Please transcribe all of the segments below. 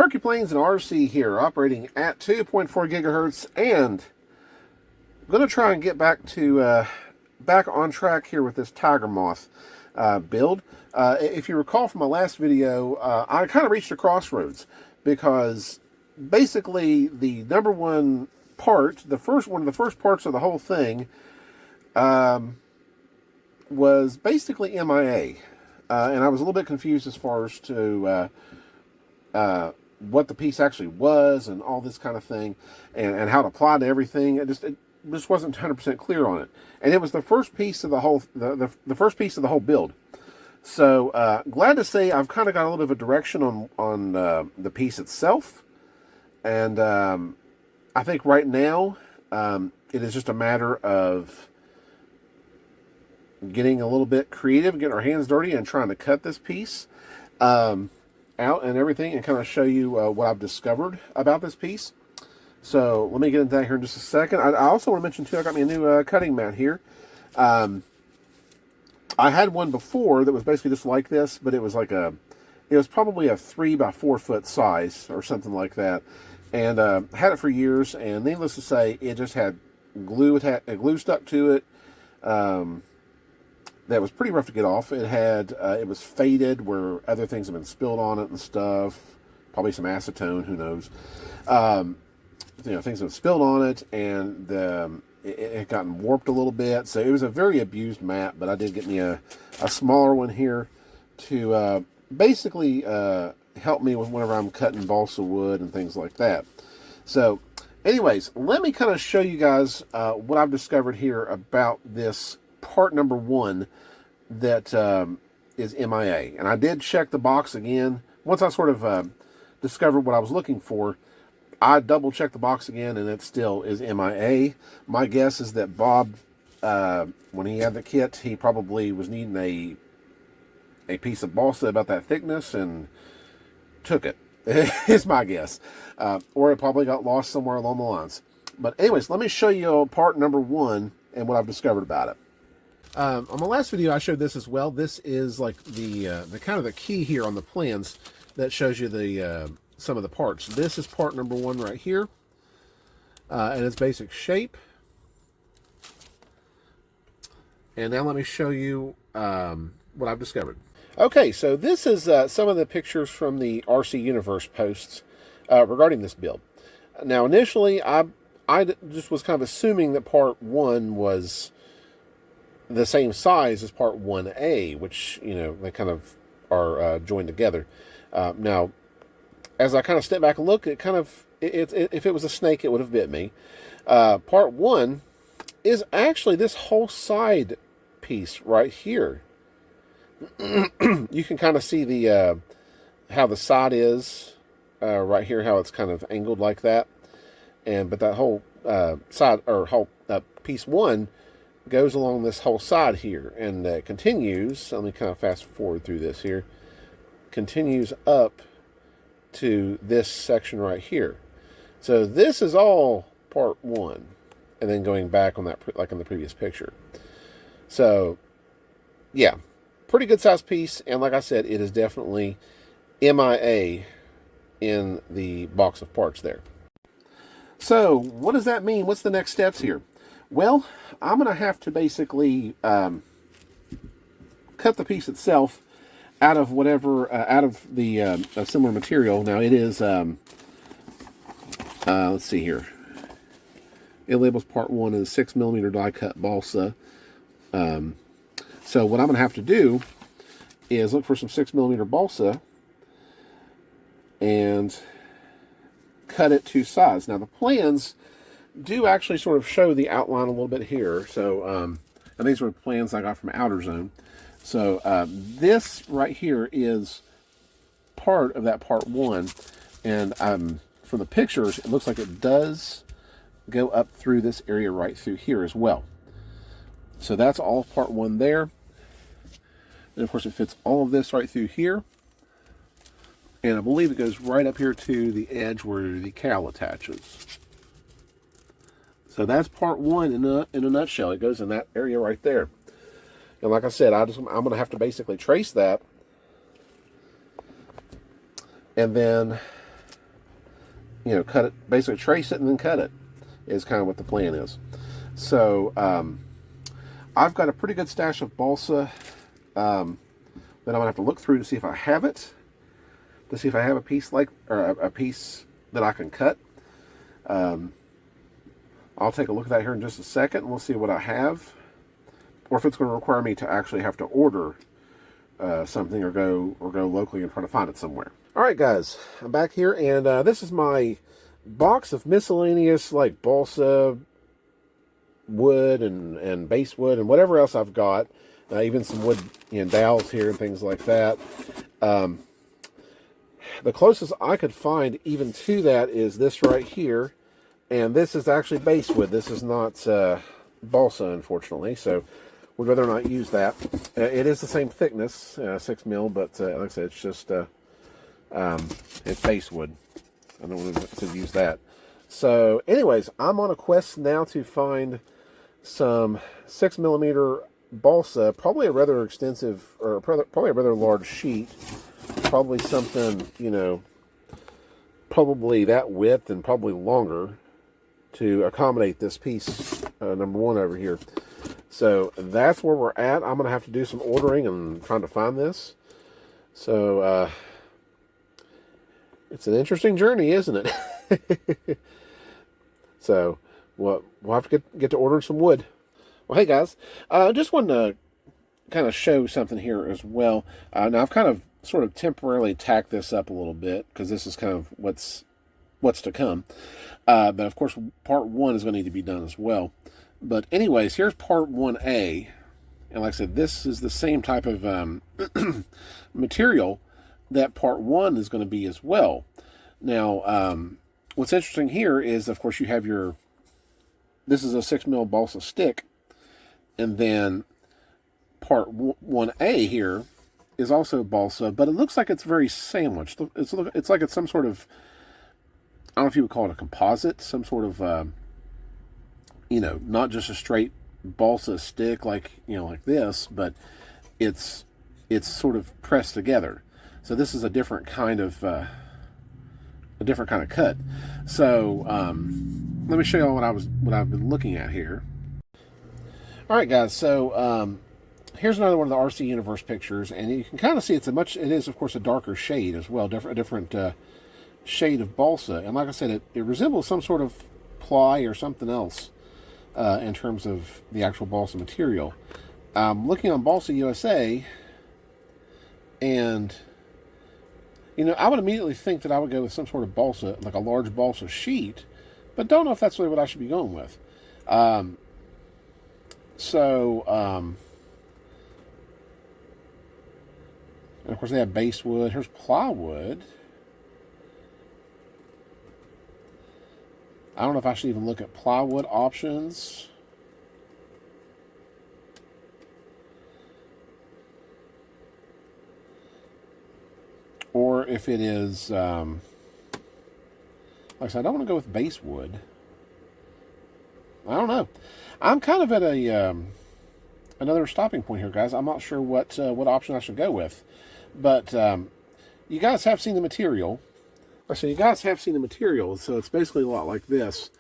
PerkyPlanes and RC here, operating at 2.4 gigahertz, and I'm going to try and get back on track here with this Tiger Moth build. If you recall from my last video, I kind of reached a crossroads because basically the number one part, one of the first parts of the whole thing, was basically MIA, and I was a little bit confused as far as to what the piece actually was and all this kind of thing, and how to apply to everything. It just wasn't 100% clear on it, and it was the first piece of the whole the first piece of the whole build. So glad to say I've kind of got a little bit of a direction on the piece itself, and I think right now it is just a matter of getting a little bit creative, getting our hands dirty, and trying to cut this piece out and everything, and kind of show you what I've discovered about this piece. So let me get into that here in just a second. I also want to mention too, I got me a new cutting mat here. I had one before that was basically just like this, but it was like it was probably a 3 by 4 foot size or something like that, and had it for years. And needless to say, it just had glue. It had glue stuck to it. That was pretty rough to get off. It had it was faded where other things have been spilled on it and stuff. Probably some acetone, who knows? You know, things have spilled on it, and it had gotten warped a little bit. So it was a very abused mat. But I did get me a smaller one here to basically help me with whenever I'm cutting balsa wood and things like that. So, anyways, let me kind of show you guys what I've discovered here about this part number one that is MIA. And I did check the box again. Once I sort of discovered what I was looking for, I double checked the box again, and it still is MIA. My guess is that Bob, when he had the kit, he probably was needing a piece of balsa about that thickness and took it. Is my guess. Or it probably got lost somewhere along the lines. But anyways, let me show you part number one and what I've discovered about it. On my last video, I showed this as well. This is like the kind of the key here on the plans that shows you the some of the parts. This is part number one right here, and its basic shape. And now let me show you what I've discovered. Okay, so this is some of the pictures from the RC Universe posts regarding this build. Now, initially, I just was kind of assuming that part one was the same size as part 1A, which, you know, they kind of are joined together. Now, as I kind of step back and look, if it was a snake, it would have bit me. Part one is actually this whole side piece right here. You can kind of see the how the side is right here, how it's kind of angled like that, but that whole side, or whole piece one, goes along this whole side here, and continues. Let me kind of fast forward through this here. Continues up to this section right here. So this is all part one, and then going back on that, like in the previous picture. So yeah, pretty good size piece, and like I said, it is definitely MIA in the box of parts there. So what does that mean? What's the next steps here? Well, I'm going to have to basically cut the piece itself out of whatever, out of the similar material. Now it is, let's see here. It labels part one as 6mm die cut balsa. So what I'm going to have to do is look for some 6mm balsa and cut it to size. Now the plans do actually sort of show the outline a little bit here. So, and these were plans I got from Outer Zone. So, this right here is part of that part one. And from the pictures, it looks like it does go up through this area right through here as well. So that's all part one there. And of course, it fits all of this right through here. And I believe it goes right up here to the edge where the cowl attaches. So that's part one in a nutshell. It goes in that area right there. And like I said, I'm going to have to basically trace that, and then cut it, basically trace it and then cut it is kind of what the plan is. So I've got a pretty good stash of balsa that I'm gonna have to look through to see if I have it, to see if I have a piece a piece that I can cut. I'll take a look at that here in just a second, and we'll see what I have, or if it's going to require me to actually have to order something or go locally and try to find it somewhere. All right, guys, I'm back here, and this is my box of miscellaneous like balsa wood and basswood and whatever else I've got, even some wood dowels here and things like that. The closest I could find even to that is this right here, and this is actually basswood. This is not balsa, unfortunately, so we'd rather not use that. It is the same thickness, 6 mil, but like I said, it's just it's basswood. I don't want to use that. So anyways, I'm on a quest now to find some 6mm balsa, probably a rather extensive, or probably a rather large sheet, probably something, probably that width and probably longer to accommodate this piece, number one over here. So that's where we're at. I'm going to have to do some ordering and trying to find this. So it's an interesting journey, isn't it? So we'll have to get to ordering some wood. Well, hey guys, I just wanted to kind of show something here as well. Now I've kind of sort of temporarily tacked this up a little bit because this is kind of what's to come. But of course, part 1 is going to need to be done as well. But anyways, here's part 1A. And like I said, this is the same type of material that part 1 is going to be as well. Now, what's interesting here is, of course, you have this is a 6mm balsa stick. And then part 1A here is also balsa, but it looks like it's very sandwiched. It's like it's some sort of, I don't know if you would call it a composite, some sort of, not just a straight balsa stick like this, but it's sort of pressed together. So this is a different kind of cut. So let me show you what I've been looking at here. All right, guys. So here's another one of the RC Universe pictures, and you can kind of see it is of course a darker shade as well, a different shade of balsa. And like I said, it resembles some sort of ply or something else in terms of the actual balsa material. Looking on Balsa USA, and I would immediately think that I would go with some sort of balsa, like a large balsa sheet, but don't know if that's really what I should be going with. And of course they have basswood. Here's plywood. I don't know if I should even look at plywood options. Or if it is, like I said, I don't want to go with basswood. I don't know. I'm kind of at another stopping point here, guys. I'm not sure what option I should go with. But you guys have seen the material. So you guys have seen the material. So it's basically a lot like this,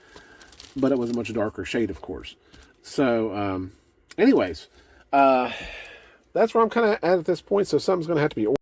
but it was a much darker shade, of course. So, anyways, that's where I'm kind of at this point. So something's going to have to be ordered.